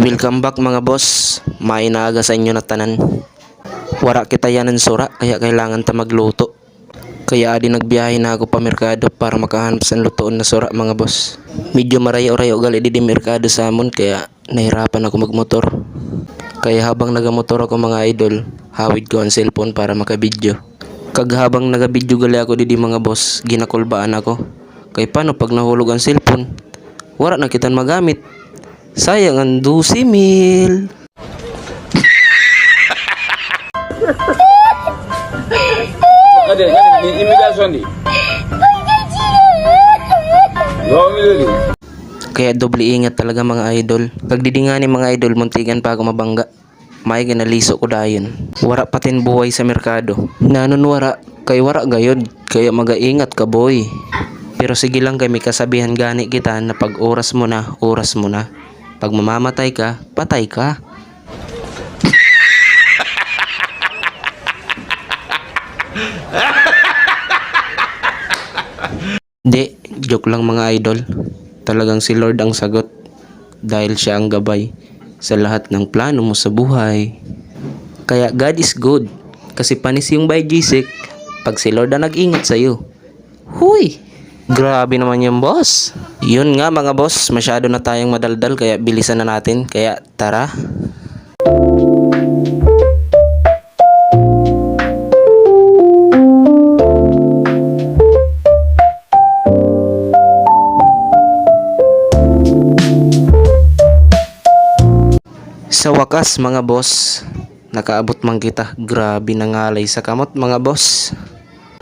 Welcome back mga boss. Mainaga sa inyo na tanan. Wara kita yanan sura kaya kailangan ta magluto. Kaya adi nagbiyahe na ako pa merkado para makahanap sa lutoon na sura mga boss. Medyo marayo-rayo gali di merkado sa amon kaya nahirapan ako magmotor. Kaya habang nagamotor ako mga idol, hawid ko ang cellphone para makabidyo. Kag habang nagabidyo gali ako di mga boss, ginakulbaan ako. Kay paano pag nahulog ang cellphone? Wara na kitan magamit. Sayang ang 12,000. Ada, imigrasyon di. Kaya doble ingat talaga mga idol. Pagdidingani mga idol, muntigan pa ako mabangga. May ginaliso ko dayon. Wara patin buhay sa merkado. Nanon wara, kay wara gayod. Kaya magaingat ka boy. Pero sige lang kay may kasabihan gani kita na pag oras mo na, oras mo na. Pag mamamatay ka, patay ka. Di, joke lang mga idol. Talagang si Lord ang sagot. Dahil siya ang gabay sa lahat ng plano mo sa buhay. Kaya God is good. Kasi panis yung by Gisik pag si Lord ang nag-ingat sa'yo. Huy! Grabe naman yung boss. Yun nga mga boss, masyado na tayong madaldal kaya bilisan na natin. Kaya tara. Sa wakas mga boss, nakaabot man kita. Grabe nangalay sa kamot mga boss.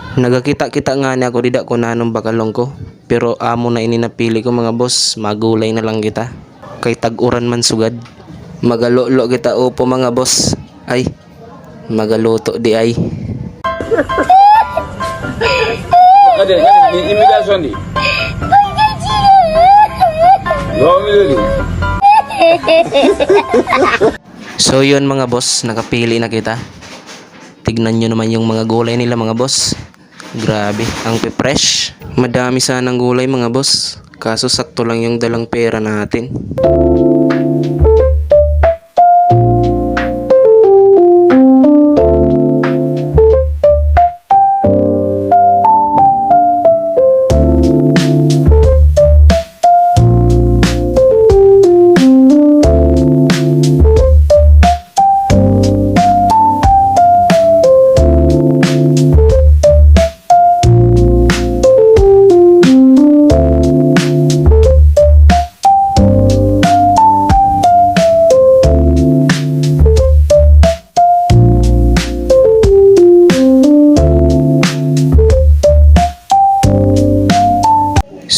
Nagakita-kita nga niya ako dida ko nanong bakalong ko. Pero amo na ini napili ko mga boss, magulay na lang kita. Kay tag-uran man sugad. Magalolo kita upo mga boss. Ay, magaluto di ay. Ada, imigrasyon di. So yun mga boss, nakapili na kita. Tignan nyo naman yung mga gulay nila mga boss. Grabe, ang pe-fresh. Madami sanang gulay mga boss. Kaso sakto lang yung dalang pera natin.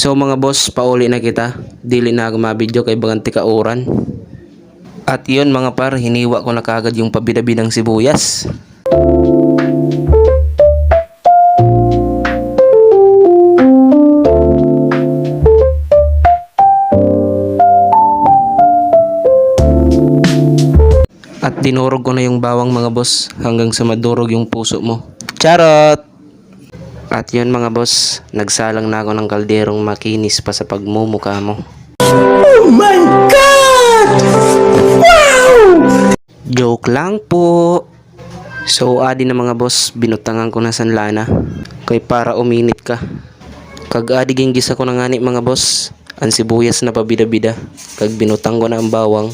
So mga boss, pauli na kita. Dili na ako mabidyo kay baganti ka oran. At yun mga par, hiniwa ko na kagad yung pabidabidang sibuyas. At dinurog ko na yung bawang mga boss hanggang sa madurog yung puso mo. Charot! At yun mga boss, nagsalang na ako ng kalderong makinis pa sa pagmumukha mo. Oh my God! Wow! Joke lang po. So adi na mga boss, binutangan ko na sanlana. Kay para uminit ka. Kag adi ginggis ako na ngani mga boss. Ang sibuyas na pabida-bida. Kag binutang ko na ang bawang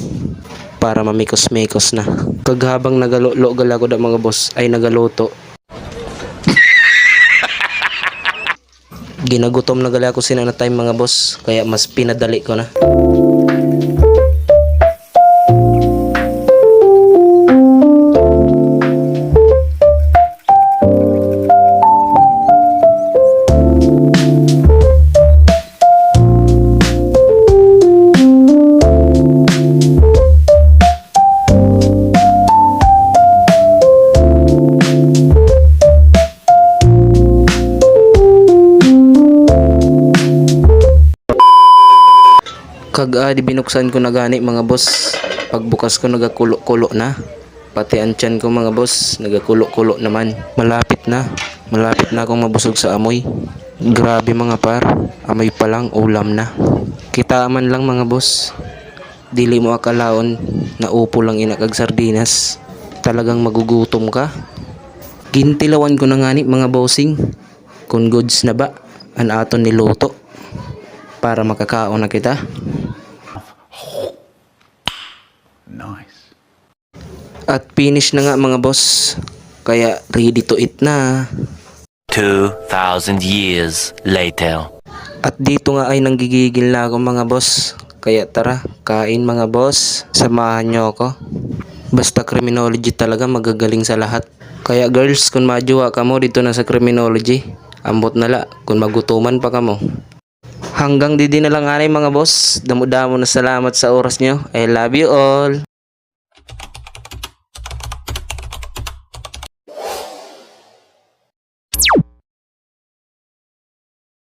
para mamikos-mikos na. Kag habang nagalo-gal ako da mga boss ay nagaluto. Ginagutom na gali ako sinana time mga boss, kaya mas pinadali ko na. Kag di binuksan ko na gani mga boss. Pagbukas ko nagakulo-kulo na. Pati ang tiyan ko mga boss, nagakulo-kulo naman. Malapit na akong mabusog sa amoy. Grabe mga par, amoy pa lang ulam na. Kita man lang mga boss. dili mo akalaon na upo lang ina kag sardinas. Talagang magugutom ka. Gintilawan ko na nga ni mga bossing kung goods na ba ang aton niluto para makakaon na kita. Nice. At finish na nga mga boss, kaya ready to eat na. 2,000 years later. At dito nga ay nanggigigil na ako mga boss. Kaya tara, kain mga boss. Samahan nyo ako. Basta criminology talaga magagaling sa lahat. Kaya girls, kung majuwa ka mo dito na sa criminology, ambot na la kung magutuman pa ka mo. Hanggang di na lang anay mga boss. Damo-damo na salamat sa oras nyo. I love you all.